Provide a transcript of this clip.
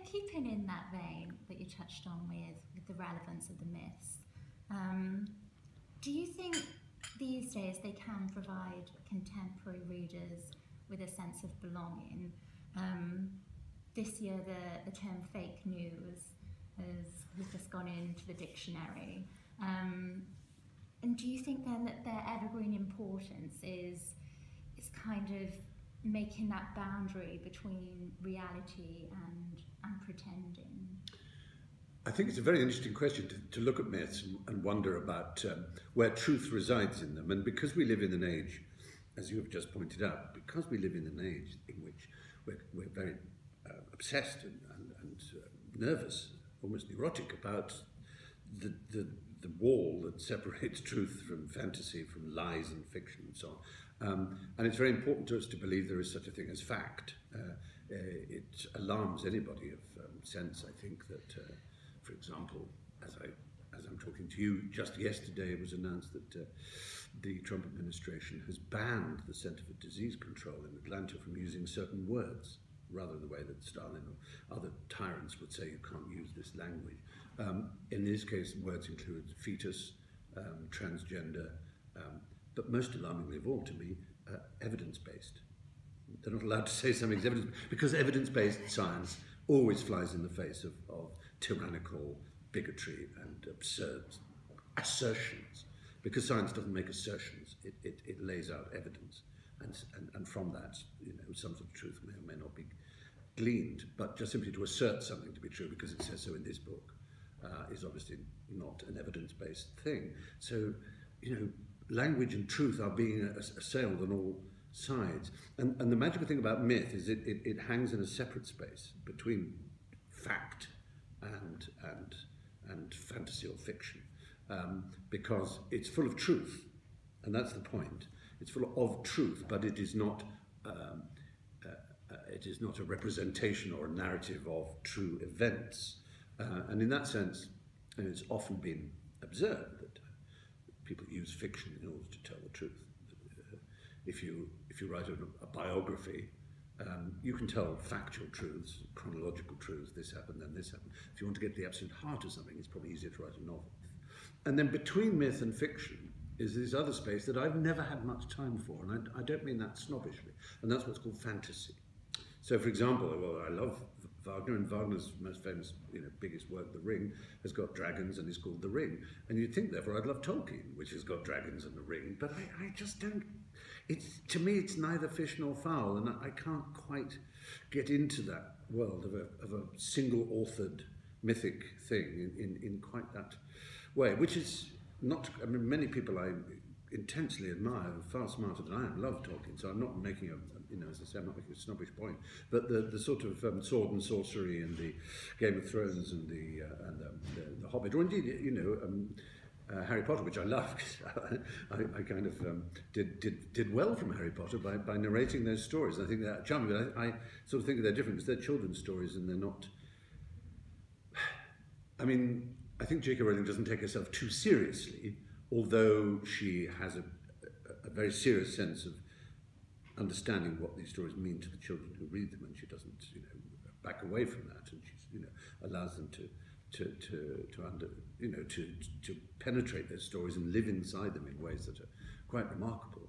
keeping in that vein that you touched on with the relevance of the myths, do you think these days they can provide contemporary readers with a sense of belonging? This year the term fake news has just gone into the dictionary. And do you think then that their evergreen importance is kind of making that boundary between reality and pretending? I think it's a very interesting question to look at myths and wonder about where truth resides in them. And because we live in an age, as you have just pointed out, because we live in an age in which we're very obsessed and nervous, almost neurotic about the wall that separates truth from fantasy, from lies and fiction and so on. And it's very important to us to believe there is such a thing as fact. It alarms anybody of sense, I think, that, for example, as I'm talking to you, just yesterday it was announced that the Trump administration has banned the Center for Disease Control in Atlanta from using certain words, rather the way that Stalin or other tyrants would say you can't use this language. In this case, words include fetus, transgender, but most alarmingly of all to me, evidence-based. They're not allowed to say something's evidence, because evidence-based science always flies in the face of tyrannical bigotry and absurd assertions. Because science doesn't make assertions, it lays out evidence. And from that, some sort of truth may or may not be gleaned, but just simply to assert something to be true because it says so in this book is obviously not an evidence-based thing. So, language and truth are being assailed on all sides. And the magical thing about myth is it hangs in a separate space between fact and fantasy or fiction, because it's full of truth, and that's the point. It's full of truth, but it is not a representation or a narrative of true events. And in that sense, it's often been observed that people use fiction in order to tell the truth. If you write a biography, you can tell factual truths, chronological truths, this happened, then this happened. If you want to get to the absolute heart of something, it's probably easier to write a novel. And then between myth and fiction is this other space that I've never had much time for, and I don't mean that snobbishly, and that's what's called fantasy. So, for example, well, I love Wagner, and Wagner's most famous, biggest work, The Ring, has got dragons and is called The Ring. And you'd think, therefore, I'd love Tolkien, which has got dragons and a ring, but I just don't. To me, it's neither fish nor fowl, and I can't quite get into that world of a single-authored mythic thing in quite that way, which is not. I mean, many people I intensely admire, far smarter than I am, love Tolkien. So I'm not making as I say, I'm not making a snobbish point. But the sort of sword and sorcery and the Game of Thrones and the Hobbit, or indeed, Harry Potter, which I love, because I kind of did well from Harry Potter by narrating those stories. And I think they're charming, but I sort of think they're different because they're children's stories and they're not. I mean, I think J.K. Rowling doesn't take herself too seriously, although she has a very serious sense of understanding what these stories mean to the children who read them, and she doesn't, back away from that, and she, allows them to penetrate those stories and live inside them in ways that are quite remarkable.